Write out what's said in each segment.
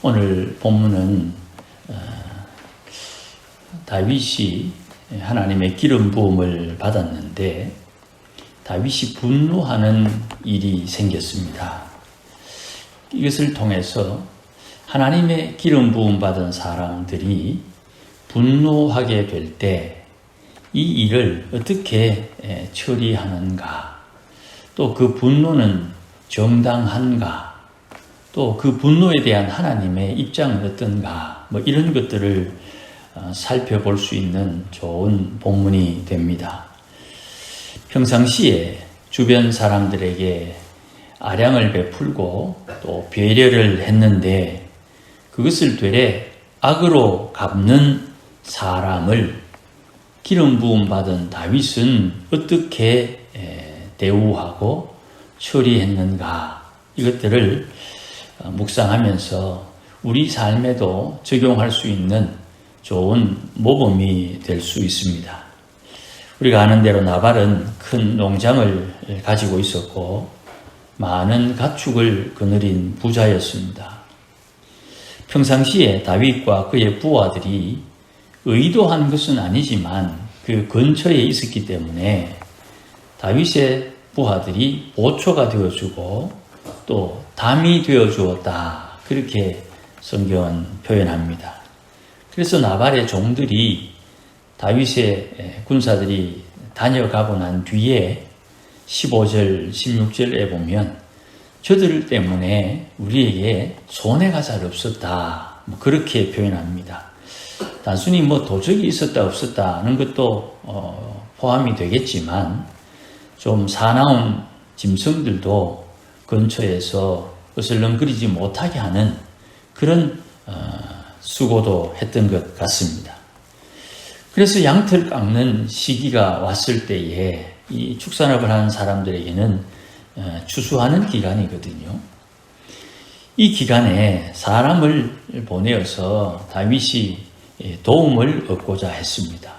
오늘 본문은 다윗이 하나님의 기름 부음을 받았는데 다윗이 분노하는 일이 생겼습니다. 이것을 통해서 하나님의 기름 부음 받은 사람들이 분노하게 될 때 이 일을 어떻게 처리하는가, 또 그 분노는 정당한가, 또 그 분노에 대한 하나님의 입장은 어떤가, 이런 것들을 살펴볼 수 있는 좋은 본문이 됩니다. 평상시에 주변 사람들에게 아량을 베풀고 또 배려를 했는데 그것을 되레 악으로 갚는 사람을 기름 부음 받은 다윗은 어떻게 대우하고 처리했는가, 이것들을 묵상하면서 우리 삶에도 적용할 수 있는 좋은 모범이 될 수 있습니다. 우리가 아는 대로 나발은 큰 농장을 가지고 있었고 많은 가축을 거느린 부자였습니다. 평상시에 다윗과 그의 부하들이 의도한 것은 아니지만 그 근처에 있었기 때문에 다윗의 부하들이 보초가 되어주고 또 담이 되어주었다, 그렇게 성경은 표현합니다. 그래서 나발의 종들이 다윗의 군사들이 다녀가고 난 뒤에 15절, 16절에 보면 저들 때문에 우리에게 손해가 잘 없었다, 그렇게 표현합니다. 단순히 도적이 있었다 없었다는 것도 포함이 되겠지만 좀 사나운 짐승들도 근처에서 어슬렁거리지 못하게 하는 그런 수고도 했던 것 같습니다. 그래서 양털 깎는 시기가 왔을 때에 이 축산업을 하는 사람들에게는 추수하는 기간이거든요. 이 기간에 사람을 보내어서 다윗이 도움을 얻고자 했습니다.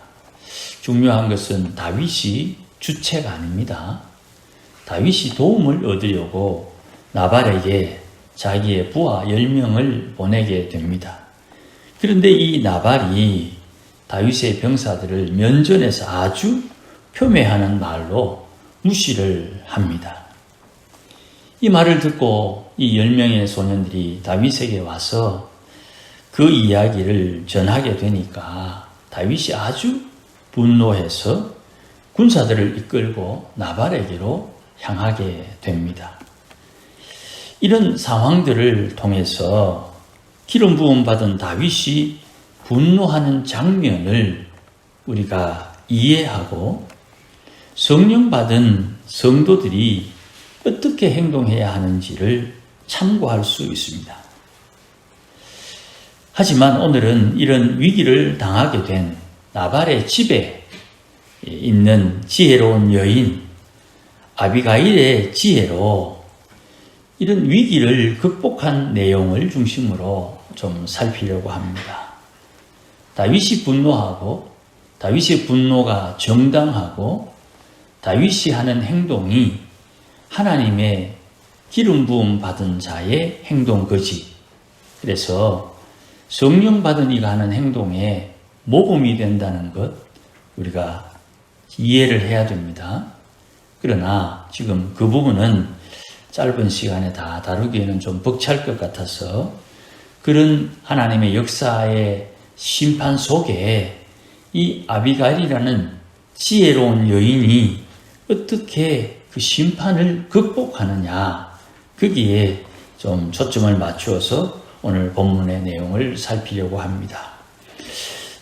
중요한 것은 다윗이 주체가 아닙니다. 다윗이 도움을 얻으려고 나발에게 자기의 부하 10명을 보내게 됩니다. 그런데 이 나발이 다윗의 병사들을 면전에서 아주 폄훼하는 말로 무시를 합니다. 이 말을 듣고 이 10명의 소년들이 다윗에게 와서 그 이야기를 전하게 되니까 다윗이 아주 분노해서 군사들을 이끌고 나발에게로 향하게 됩니다. 이런 상황들을 통해서 기름 부음 받은 다윗이 분노하는 장면을 우리가 이해하고 성령 받은 성도들이 어떻게 행동해야 하는지를 참고할 수 있습니다. 하지만 오늘은 이런 위기를 당하게 된 나발의 집에 있는 지혜로운 여인 아비가일의 지혜로 이런 위기를 극복한 내용을 중심으로 좀 살피려고 합니다. 다윗이 분노하고 다윗의 분노가 정당하고 다윗이 하는 행동이 하나님의 기름 부음 받은 자의 행동 거지. 그래서 성령 받은 이가 하는 행동에 모범이 된다는 것 우리가 이해를 해야 됩니다. 그러나 지금 그 부분은 짧은 시간에 다 다루기에는 좀 벅찰 것 같아서 그런 하나님의 역사의 심판 속에 이 아비가일이라는 지혜로운 여인이 어떻게 그 심판을 극복하느냐, 거기에 좀 초점을 맞추어서 오늘 본문의 내용을 살피려고 합니다.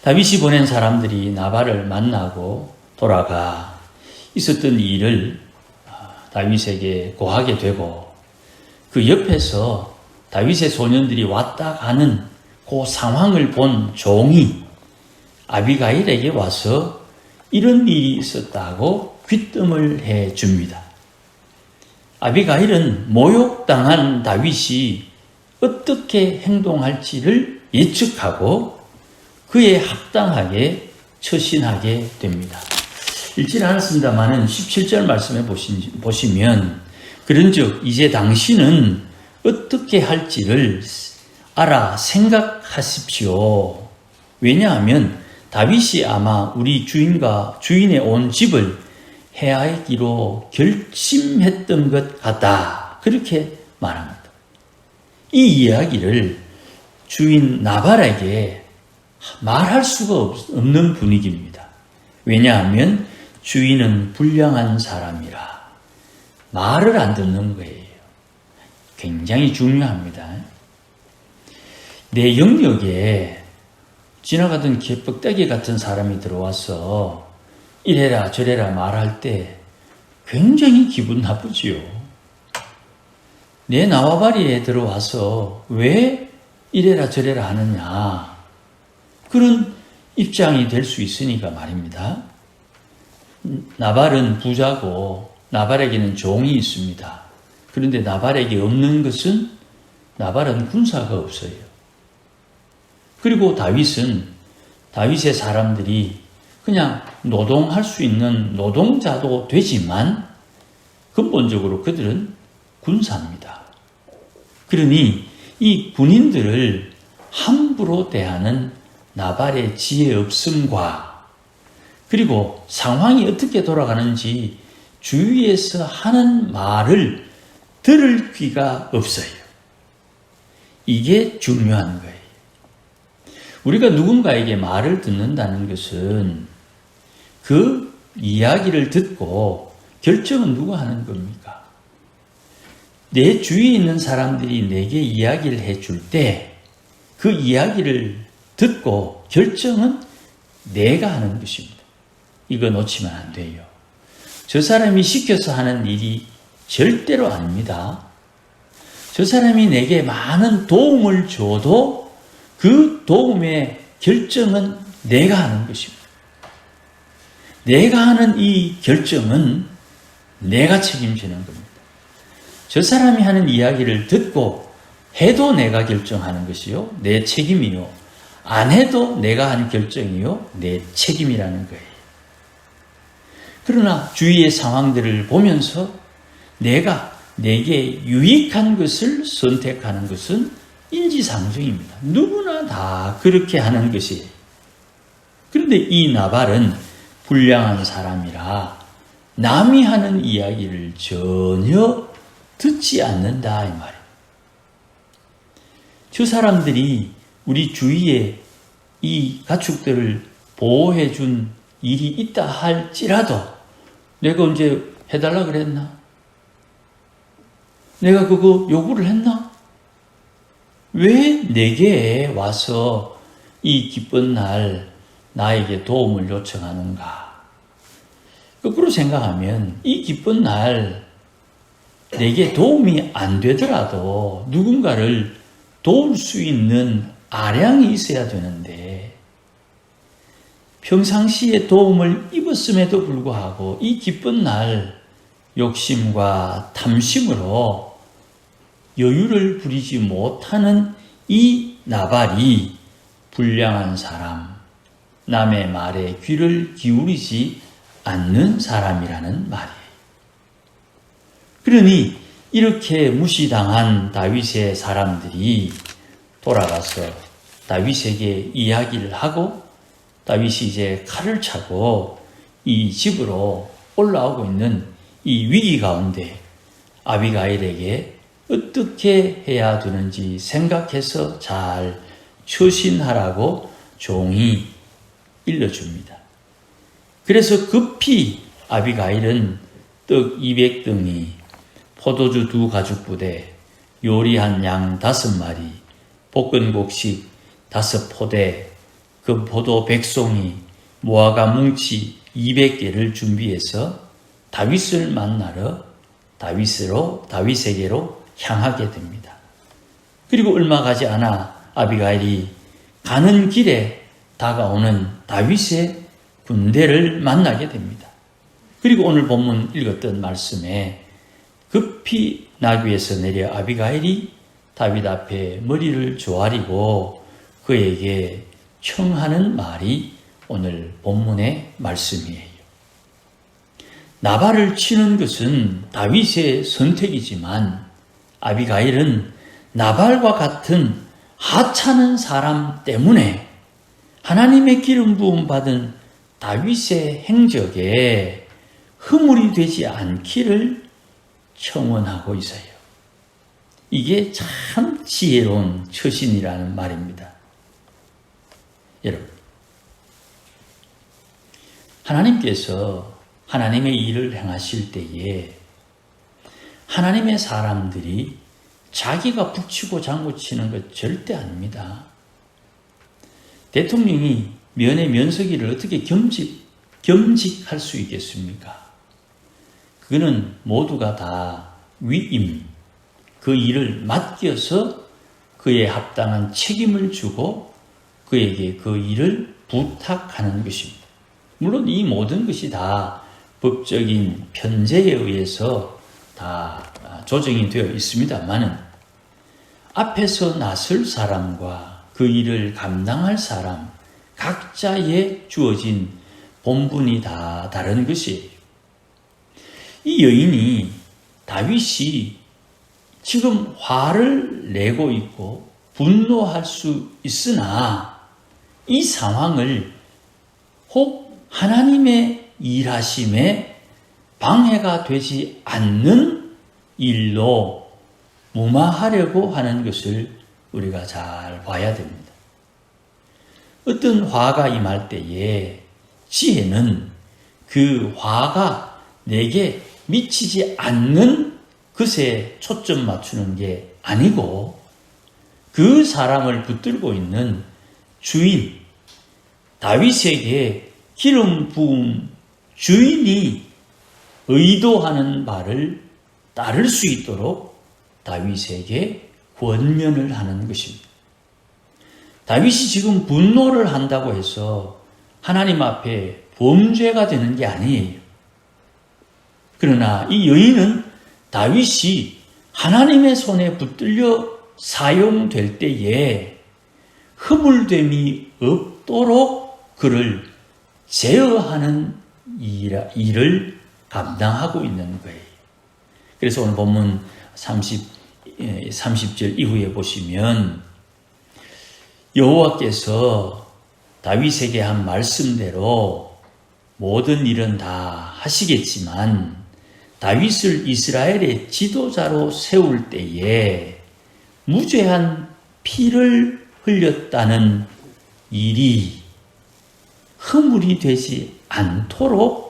다윗이 보낸 사람들이 나발을 만나고 돌아가 있었던 일을 다윗에게 고하게 되고 그 옆에서 다윗의 소년들이 왔다 가는 그 상황을 본 종이 아비가일에게 와서 이런 일이 있었다고 귀뜸을 해 줍니다. 아비가일은 모욕당한 다윗이 어떻게 행동할지를 예측하고 그에 합당하게 처신하게 됩니다. 읽지 않았습니다만 17절 말씀에 보시면 그런즉 이제 당신은 어떻게 할지를 알아 생각하십시오. 왜냐하면 다윗이 아마 우리 주인의 온 집을 해하기로 결심했던 것 같다. 그렇게 말합니다. 이 이야기를 주인 나발에게 말할 수가 없는 분위기입니다. 왜냐하면 주인은 불량한 사람이라 말을 안 듣는 거예요. 굉장히 중요합니다. 내 영역에 지나가던 개뻑대기 같은 사람이 들어와서 이래라 저래라 말할 때 굉장히 기분 나쁘지요. 내 나와바리에 들어와서 왜 이래라 저래라 하느냐, 그런 입장이 될 수 있으니까 말입니다. 나발은 부자고 나발에게는 종이 있습니다. 그런데 나발에게 없는 것은, 나발은 군사가 없어요. 그리고 다윗의 사람들이 그냥 노동할 수 있는 노동자도 되지만 근본적으로 그들은 군사입니다. 그러니 이 군인들을 함부로 대하는 나발의 지혜 없음과, 그리고 상황이 어떻게 돌아가는지 주위에서 하는 말을 들을 귀가 없어요. 이게 중요한 거예요. 우리가 누군가에게 말을 듣는다는 것은 그 이야기를 듣고 결정은 누가 하는 겁니까? 내 주위에 있는 사람들이 내게 이야기를 해줄 때 그 이야기를 듣고 결정은 내가 하는 것입니다. 이거 놓치면 안 돼요. 저 사람이 시켜서 하는 일이 절대로 아닙니다. 저 사람이 내게 많은 도움을 줘도 그 도움의 결정은 내가 하는 것입니다. 내가 하는 이 결정은 내가 책임지는 겁니다. 저 사람이 하는 이야기를 듣고 해도 내가 결정하는 것이요, 내 책임이요. 안 해도 내가 하는 결정이요, 내 책임이라는 거예요. 그러나 주위의 상황들을 보면서 내게 유익한 것을 선택하는 것은 인지상정입니다. 누구나 다 그렇게 하는 것이에요. 그런데 이 나발은 불량한 사람이라 남이 하는 이야기를 전혀 듣지 않는다 이 말이에요. 저 사람들이 우리 주위에 이 가축들을 보호해 준 일이 있다 할지라도 내가 언제 해달라 그랬나? 내가 그거 요구를 했나? 왜 내게 와서 이 기쁜 날 나에게 도움을 요청하는가? 거꾸로 생각하면 이 기쁜 날 내게 도움이 안 되더라도 누군가를 도울 수 있는 아량이 있어야 되는데, 평상시에 도움을 입었음에도 불구하고 이 기쁜 날 욕심과 탐심으로 여유를 부리지 못하는 이 나발이 불량한 사람, 남의 말에 귀를 기울이지 않는 사람이라는 말이에요. 그러니 이렇게 무시당한 다윗의 사람들이 돌아가서 다윗에게 이야기를 하고, 다윗이 이제 칼을 차고 이 집으로 올라오고 있는 이 위기 가운데 아비가일에게 어떻게 해야 되는지 생각해서 잘 처신하라고 종이 일러줍니다. 그래서 급히 아비가일은 떡 200덩이, 포도주 2가죽부대, 요리한 양 5마리, 볶은 곡식 5포대, 금포도 100송이, 무화과 뭉치 200개를 준비해서 다윗을 만나러 다윗에게로 향하게 됩니다. 그리고 얼마 가지 않아 아비가일이 가는 길에 다가오는 다윗의 군대를 만나게 됩니다. 그리고 오늘 본문 읽었던 말씀에 급히 나귀에서 내려 아비가일이 다윗 앞에 머리를 조아리고 그에게 청하는 말이 오늘 본문의 말씀이에요. 나발을 치는 것은 다윗의 선택이지만 아비가일은 나발과 같은 하찮은 사람 때문에 하나님의 기름 부음 받은 다윗의 행적에 허물이 되지 않기를 청원하고 있어요. 이게 참 지혜로운 처신이라는 말입니다. 여러분, 하나님께서 하나님의 일을 행하실 때에 하나님의 사람들이 자기가 북치고 장구치는 것 절대 아닙니다. 대통령이 면회 면서기를 어떻게 겸직할 수 있겠습니까? 그거는 모두가 다 위임, 그 일을 맡겨서 그에 합당한 책임을 주고 그에게 그 일을 부탁하는 것입니다. 물론 이 모든 것이 다 법적인 편제에 의해서 다 조정이 되어 있습니다만은 앞에서 나설 사람과 그 일을 감당할 사람 각자에 주어진 본분이 다 다른 것이에요. 이 여인이 다윗이 지금 화를 내고 있고 분노할 수 있으나 이 상황을 혹 하나님의 일하심에 방해가 되지 않는 일로 무마하려고 하는 것을 우리가 잘 봐야 됩니다. 어떤 화가 임할 때에 지혜는 그 화가 내게 미치지 않는 것에 초점 맞추는 게 아니고 그 사람을 붙들고 있는 주인, 다윗에게 기름 부은 주인이 의도하는 바를 따를 수 있도록 다윗에게 권면을 하는 것입니다. 다윗이 지금 분노를 한다고 해서 하나님 앞에 범죄가 되는 게 아니에요. 그러나 이 여인은 다윗이 하나님의 손에 붙들려 사용될 때에 허물됨이 없도록 그를 제어하는 일을 감당하고 있는 거예요. 그래서 오늘 본문 30절 이후에 보시면 여호와께서 다윗에게 한 말씀대로 모든 일은 다 하시겠지만 다윗을 이스라엘의 지도자로 세울 때에 무죄한 피를 흘렸다는 일이 허물이 되지 않도록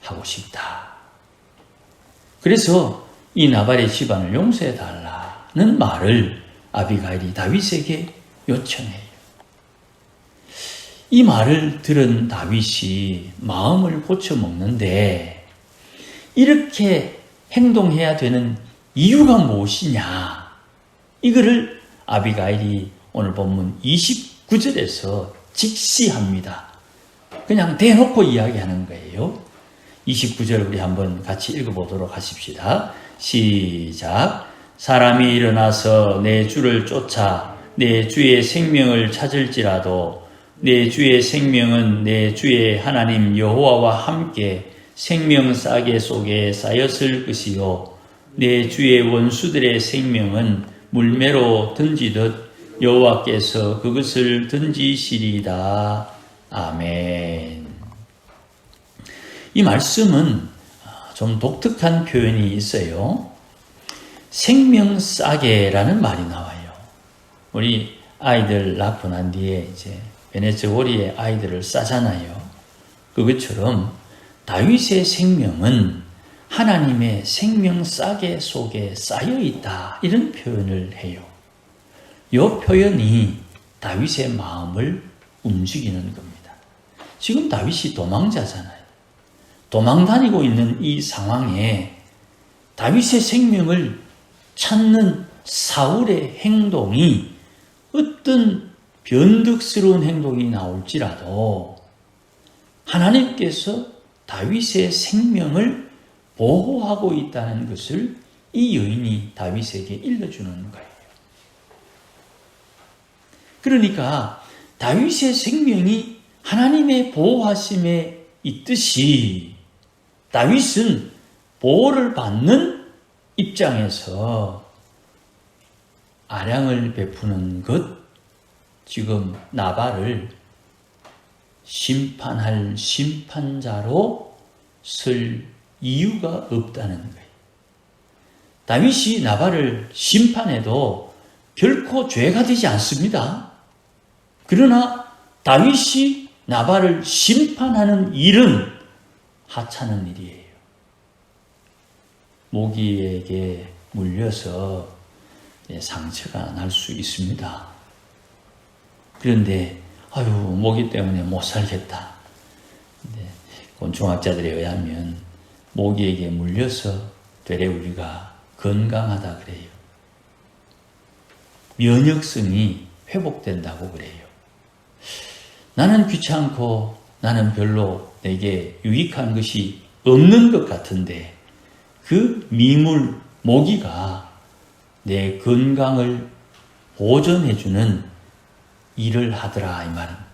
하고 싶다. 그래서 이 나발의 집안을 용서해 달라는 말을 아비가일이 다윗에게 요청해요. 이 말을 들은 다윗이 마음을 고쳐먹는데 이렇게 행동해야 되는 이유가 무엇이냐? 이거를 아비가일이 오늘 본문 29절에서 직시합니다. 그냥 대놓고 이야기하는 거예요. 29절 우리 한번 같이 읽어보도록 하십시다. 시작. 사람이 일어나서 내 주를 쫓아 내 주의 생명을 찾을지라도 내 주의 생명은 내 주의 하나님 여호와와 함께 생명 싸개 속에 쌓였을 것이요 내 주의 원수들의 생명은 물매로 던지듯 여호와께서 그것을 던지시리다. 아멘. 이 말씀은 좀 독특한 표현이 있어요. 생명 싸개라는 말이 나와요. 우리 아이들 낳고 난 뒤에 이제 베네츠고리에 아이들을 싸잖아요. 그것처럼 다윗의 생명은 하나님의 생명 싸개 속에 쌓여 있다. 이런 표현을 해요. 이 표현이 다윗의 마음을 움직이는 겁니다. 지금 다윗이 도망자잖아요. 도망 다니고 있는 이 상황에 다윗의 생명을 찾는 사울의 행동이 어떤 변덕스러운 행동이 나올지라도 하나님께서 다윗의 생명을 보호하고 있다는 것을 이 여인이 다윗에게 일러주는 거예요. 그러니까 다윗의 생명이 하나님의 보호하심에 있듯이 다윗은 보호를 받는 입장에서 아량을 베푸는 것, 지금 나발을 심판할 심판자로 쓸 이유가 없다는 거예요. 다윗이 나발을 심판해도 결코 죄가 되지 않습니다. 그러나 다윗이 나발을 심판하는 일은 하찮은 일이에요. 모기에게 물려서 상처가 날 수 있습니다. 그런데 모기 때문에 못 살겠다. 곤충학자들에 의하면 모기에게 물려서 되레 우리가 건강하다 그래요. 면역성이 회복된다고 그래요. 나는 귀찮고 나는 별로 내게 유익한 것이 없는 것 같은데 그 미물 모기가 내 건강을 보존해주는 일을 하더라 이 말입니다.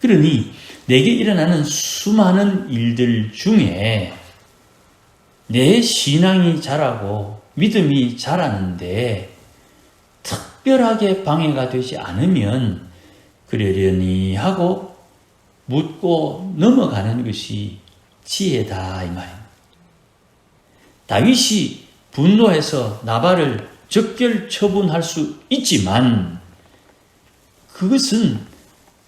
그러니 내게 일어나는 수많은 일들 중에 내 신앙이 자라고 믿음이 자라는데 특별하게 방해가 되지 않으면 그러려니 하고 묻고 넘어가는 것이 지혜다 이 말입니다. 다윗이 분노해서 나발을 적결 처분할 수 있지만 그것은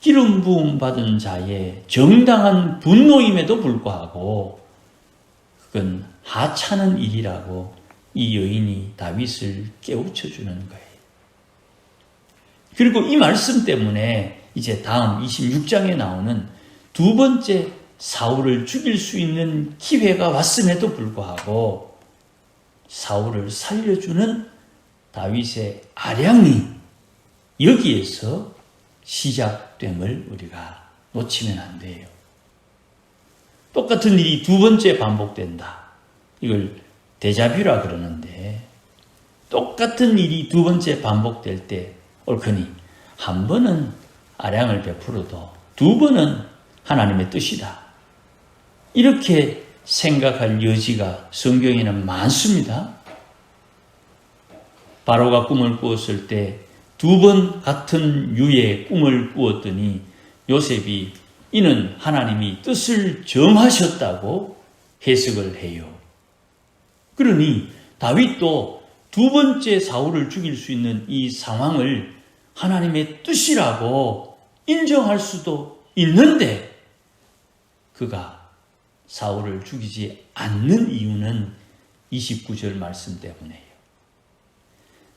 기름 부음 받은 자의 정당한 분노임에도 불구하고 그건 하찮은 일이라고 이 여인이 다윗을 깨우쳐 주는 거예요. 그리고 이 말씀 때문에 이제 다음 26장에 나오는 두 번째 사울을 죽일 수 있는 기회가 왔음에도 불구하고 사울을 살려주는 다윗의 아량이 여기에서 시작됨을 우리가 놓치면 안 돼요. 똑같은 일이 두 번째 반복된다. 이걸 데자뷰라 그러는데 똑같은 일이 두 번째 반복될 때 옳거니 한 번은 아량을 베풀어도 두 번은 하나님의 뜻이다. 이렇게 생각할 여지가 성경에는 많습니다. 바로가 꿈을 꾸었을 때 두 번 같은 유의 꿈을 꾸었더니 요셉이 이는 하나님이 뜻을 정하셨다고 해석을 해요. 그러니 다윗도 두 번째 사울을 죽일 수 있는 이 상황을 하나님의 뜻이라고 인정할 수도 있는데 그가 사울을 죽이지 않는 이유는 29절 말씀 때문에요.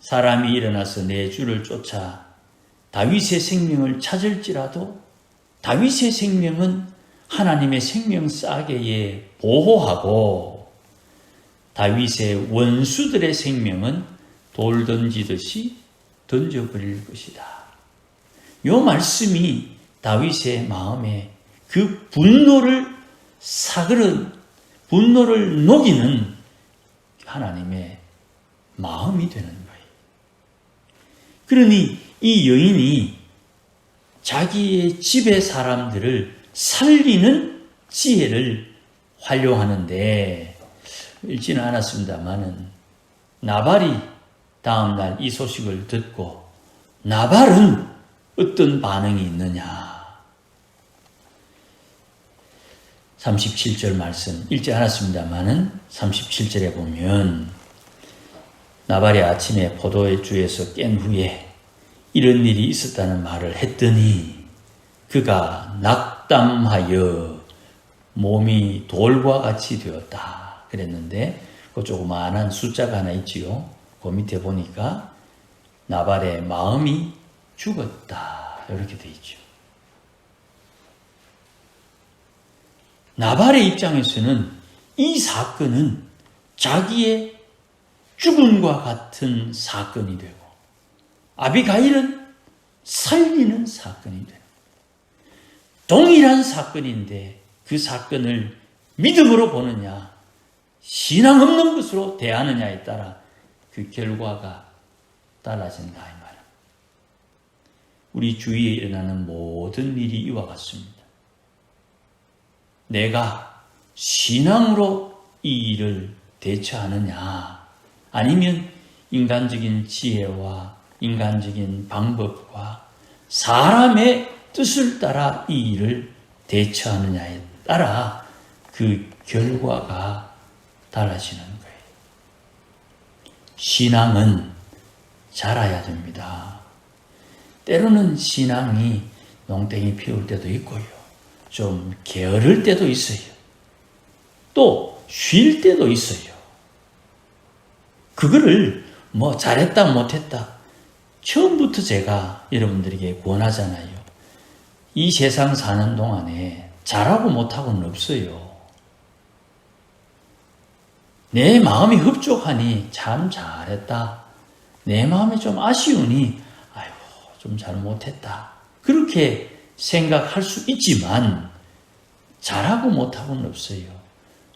사람이 일어나서 내 주를 쫓아 다윗의 생명을 찾을지라도 다윗의 생명은 하나님의 생명 싸개에 보호하고 다윗의 원수들의 생명은 돌 던지듯이 던져버릴 것이다. 이 말씀이 다윗의 마음에 그 분노를 분노를 녹이는 하나님의 마음이 되는 거예요. 그러니 이 여인이 자기의 집의 사람들을 살리는 지혜를 활용하는데 읽지는 않았습니다만은 나발이 다음날 이 소식을 듣고 나발은 어떤 반응이 있느냐. 37절 말씀 읽지 않았습니다만은 37절에 보면 나발이 아침에 포도의 주에서 깬 후에 이런 일이 있었다는 말을 했더니 그가 낙담하여 몸이 돌과 같이 되었다 그랬는데 그 조그마한 숫자가 하나 있지요. 그 밑에 보니까 나발의 마음이 죽었다 이렇게 돼 있죠. 나발의 입장에서는 이 사건은 자기의 죽음과 같은 사건이 되고 아비가일은 살리는 사건이 되고 동일한 사건인데 그 사건을 믿음으로 보느냐 신앙 없는 것으로 대하느냐에 따라 그 결과가 달라진다 이 말입니다. 우리 주위에 일어나는 모든 일이 이와 같습니다. 내가 신앙으로 이 일을 대처하느냐 아니면 인간적인 지혜와 인간적인 방법과 사람의 뜻을 따라 이 일을 대처하느냐에 따라 그 결과가 달라지는 거예요. 신앙은 자라야 됩니다. 때로는 신앙이 농땡이 피울 때도 있고요. 좀 게으를 때도 있어요. 또 쉴 때도 있어요. 그거를 뭐 잘했다 못했다 처음부터 제가 여러분들에게 권하잖아요. 이 세상 사는 동안에 잘하고 못하고는 없어요. 내 마음이 흡족하니 참 잘했다. 내 마음이 좀 아쉬우니 아이고 좀 잘못했다. 그렇게 생각할 수 있지만 잘하고 못하고는 없어요.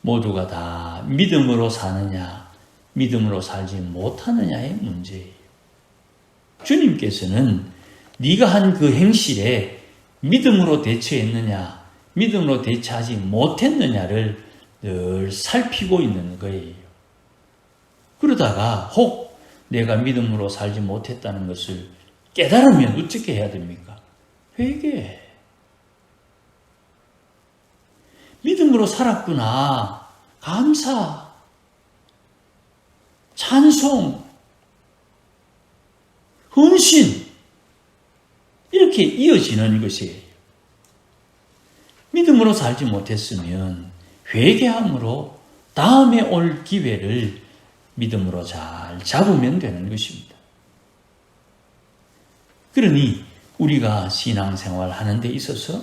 모두가 다 믿음으로 사느냐 믿음으로 살지 못하느냐의 문제예요. 주님께서는 네가 한 그 행실에 믿음으로 대처했느냐 믿음으로 대처하지 못했느냐를 늘 살피고 있는 거예요. 그러다가 혹 내가 믿음으로 살지 못했다는 것을 깨달으면 어떻게 해야 됩니까? 회개. 믿음으로 살았구나. 감사. 찬송. 헌신. 이렇게 이어지는 것이에요. 믿음으로 살지 못했으면 회개함으로 다음에 올 기회를 믿음으로 잘 잡으면 되는 것입니다. 그러니 우리가 신앙생활 하는 데 있어서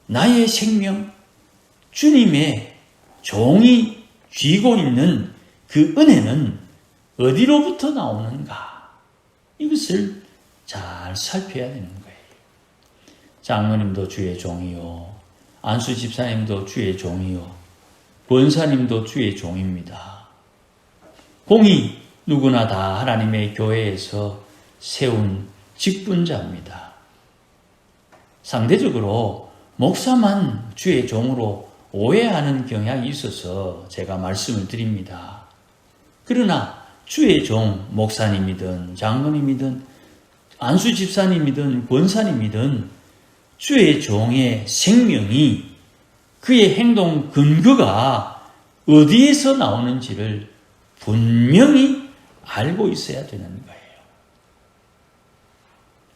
나의 생명, 주님의 종이 쥐고 있는 그 은혜는 어디로부터 나오는가? 이것을 잘 살펴야 되는 거예요. 장로님도 주의 종이요. 안수 집사님도 주의 종이요. 권사님도 주의 종입니다. 공이 누구나 다 하나님의 교회에서 세운 직분자입니다. 상대적으로 목사만 주의 종으로 오해하는 경향이 있어서 제가 말씀을 드립니다. 그러나 주의 종, 목사님이든 장로님이든 안수 집사님이든 권사님이든 주의 종의 생명이 그의 행동 근거가 어디에서 나오는지를 분명히 알고 있어야 되는 거예요.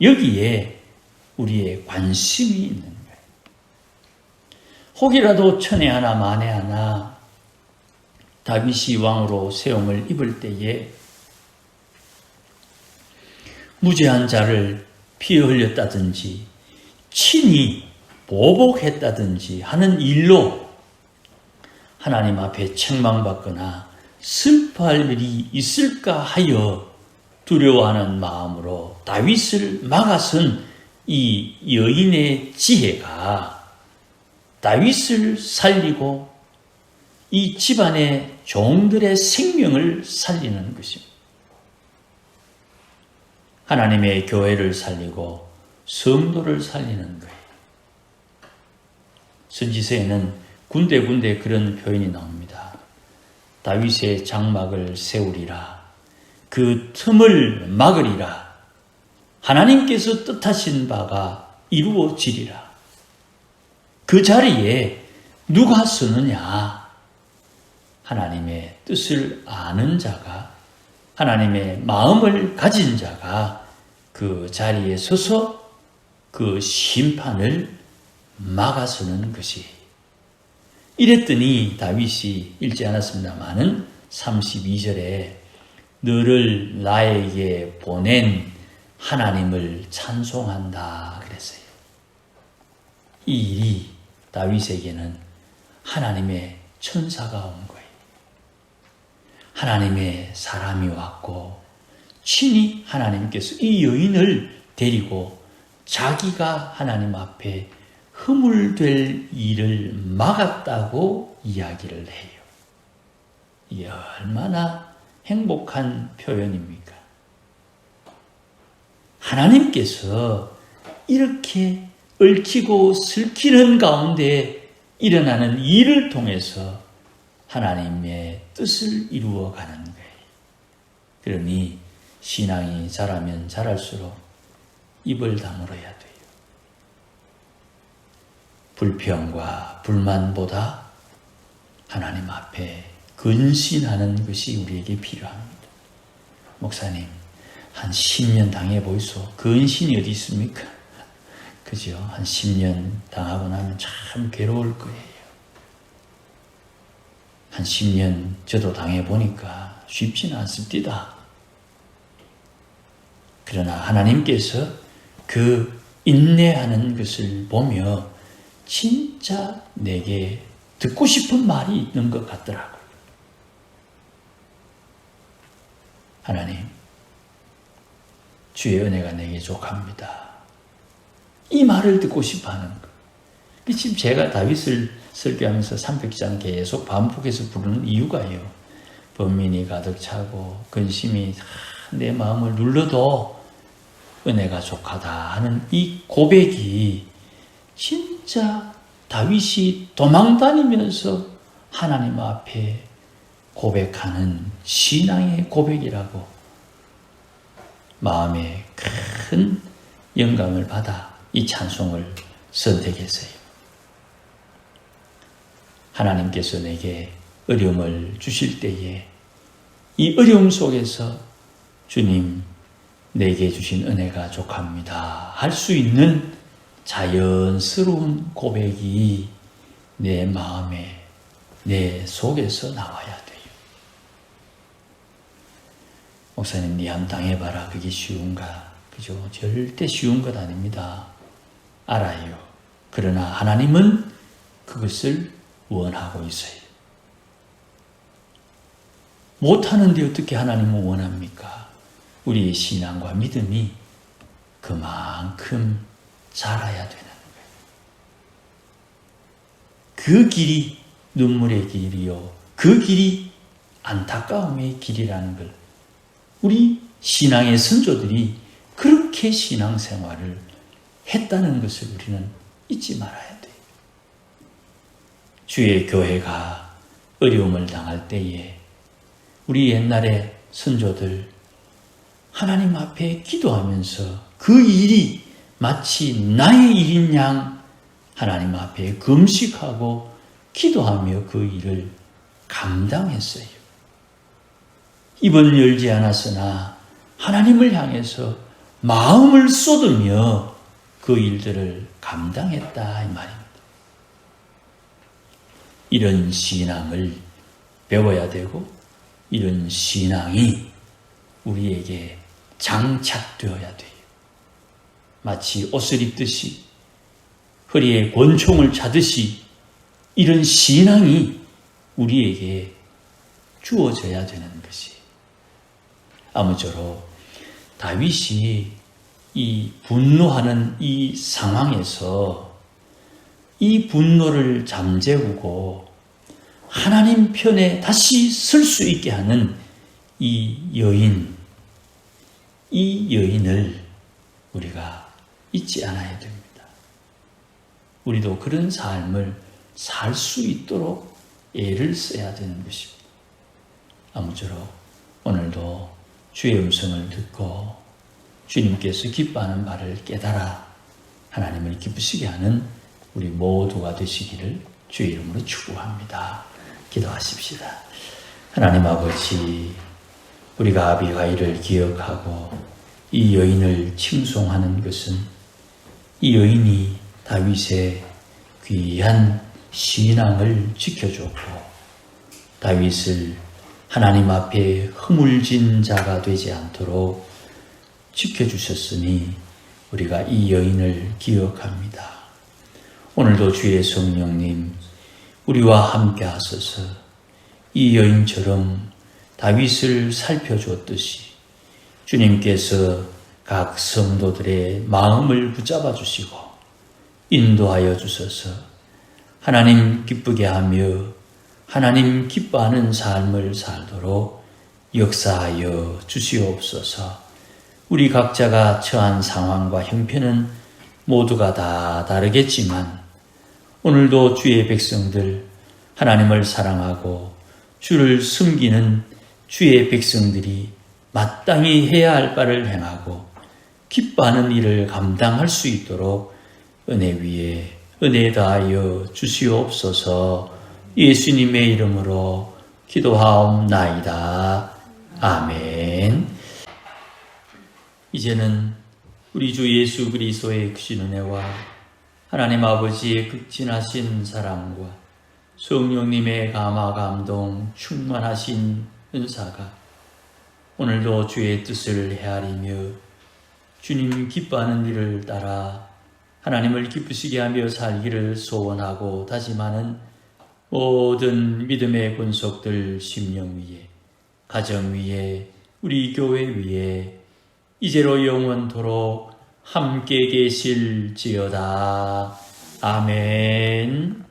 여기에 우리의 관심이 있는 거예요. 혹이라도 천에 하나 만에 하나 다윗이 왕으로 세움을 입을 때에 무죄한 자를 피 흘렸다든지 친히 보복했다든지 하는 일로 하나님 앞에 책망받거나 슬퍼할 일이 있을까 하여 두려워하는 마음으로 다윗을 막아선 이 여인의 지혜가 다윗을 살리고 이 집안의 종들의 생명을 살리는 것입니다. 하나님의 교회를 살리고 성도를 살리는 거예요. 선지서에는 군데군데 그런 표현이 나옵니다. 다윗의 장막을 세우리라. 그 틈을 막으리라. 하나님께서 뜻하신 바가 이루어지리라. 그 자리에 누가 서느냐? 하나님의 뜻을 아는 자가, 하나님의 마음을 가진 자가 그 자리에 서서 그 심판을 막아서는 것이. 이랬더니 다윗이 읽지 않았습니다마는 32절에 너를 나에게 보낸 하나님을 찬송한다 그랬어요. 이 일이 다윗에게는 하나님의 천사가 온 거예요. 하나님의 사람이 왔고 친히 하나님께서 이 여인을 데리고 자기가 하나님 앞에 허물될 일을 막았다고 이야기를 해요. 이게 얼마나 행복한 표현입니까? 하나님께서 이렇게 얽히고 슬키는 가운데 일어나는 일을 통해서 하나님의 뜻을 이루어가는 거예요. 그러니 신앙이 자라면 자랄수록 입을 다물어야 돼요. 불평과 불만보다 하나님 앞에 근신하는 것이 우리에게 필요합니다. 목사님, 한 10년 당해보이소. 근신이 어디 있습니까? 그죠? 한 10년 당하고 나면 참 괴로울 거예요. 한 10년 저도 당해보니까 쉽지는 않습니다. 그러나 하나님께서 그 인내하는 것을 보며 진짜 내게 듣고 싶은 말이 있는 것 같더라고요. 하나님, 주의 은혜가 내게 족합니다. 이 말을 듣고 싶어 하는 것. 지금 제가 다윗을 설교하면서 300장 계속 반복해서 부르는 이유가요. 번민이 가득 차고 근심이 내 마음을 눌러도 은혜가 족하다 하는 이 고백이 진짜 다윗이 도망다니면서 하나님 앞에 고백하는 신앙의 고백이라고 마음에 큰 영감을 받아 이 찬송을 선택했어요. 하나님께서 내게 어려움을 주실 때에 이 어려움 속에서 주님 내게 주신 은혜가 족합니다 할 수 있는 자연스러운 고백이 내 마음에 내 속에서 나와야 돼요. 목사님, 네 함 당해봐라. 그게 쉬운가? 그죠? 절대 쉬운 것 아닙니다. 알아요. 그러나 하나님은 그것을 원하고 있어요. 못하는데 어떻게 하나님은 원합니까? 우리의 신앙과 믿음이 그만큼 자라야 되는 거예요. 그 길이 눈물의 길이요. 그 길이 안타까움의 길이라는 걸 우리 신앙의 선조들이 그렇게 신앙생활을 했다는 것을 우리는 잊지 말아야 돼요. 주의 교회가 어려움을 당할 때에 우리 옛날의 선조들 하나님 앞에 기도하면서 그 일이 마치 나의 일인 양 하나님 앞에 금식하고 기도하며 그 일을 감당했어요. 입은 열지 않았으나 하나님을 향해서 마음을 쏟으며 그 일들을 감당했다 이 말입니다. 이런 신앙을 배워야 되고 이런 신앙이 우리에게 장착되어야 돼요. 마치 옷을 입듯이 허리에 권총을 차듯이 이런 신앙이 우리에게 주어져야 되는 것이. 아무쪼록 다윗이 이 분노하는 이 상황에서 이 분노를 잠재우고 하나님 편에 다시 설 수 있게 하는 이 여인을 우리가 잊지 않아야 됩니다. 우리도 그런 삶을 살 수 있도록 애를 써야 되는 것입니다. 아무쪼록 오늘도 주의 음성을 듣고 주님께서 기뻐하는 바를 깨달아 하나님을 기쁘시게 하는 우리 모두가 되시기를 주의 이름으로 축복합니다. 기도하십시다. 하나님 아버지, 우리가 아비가일을 기억하고 이 여인을 칭송하는 것은 이 여인이 다윗의 귀한 신앙을 지켜줬고 다윗을 하나님 앞에 허물진 자가 되지 않도록 지켜주셨으니 우리가 이 여인을 기억합니다. 오늘도 주의 성령님 우리와 함께 하소서. 이 여인처럼 다윗을 살펴주었듯이 주님께서 각 성도들의 마음을 붙잡아 주시고 인도하여 주셔서 하나님 기쁘게 하며 하나님 기뻐하는 삶을 살도록 역사하여 주시옵소서. 우리 각자가 처한 상황과 형편은 모두가 다 다르겠지만 오늘도 주의 백성들, 하나님을 사랑하고 주를 섬기는 주의 백성들이 마땅히 해야 할 바를 행하고 기뻐하는 일을 감당할 수 있도록 은혜 위에 은혜 다하여 주시옵소서. 예수님의 이름으로 기도하옵나이다. 아멘. 이제는 우리 주 예수 그리스도의 크신 은혜와 하나님 아버지의 극진하신 사랑과 성령님의 감화 감동 충만하신 은사가 오늘도 주의 뜻을 헤아리며 주님 기뻐하는 일을 따라 하나님을 기쁘시게 하며 살기를 소원하고 다짐하는 모든 믿음의 권속들 심령 위에, 가정 위에, 우리 교회 위에 이제로 영원토록 함께 계실지어다. 아멘.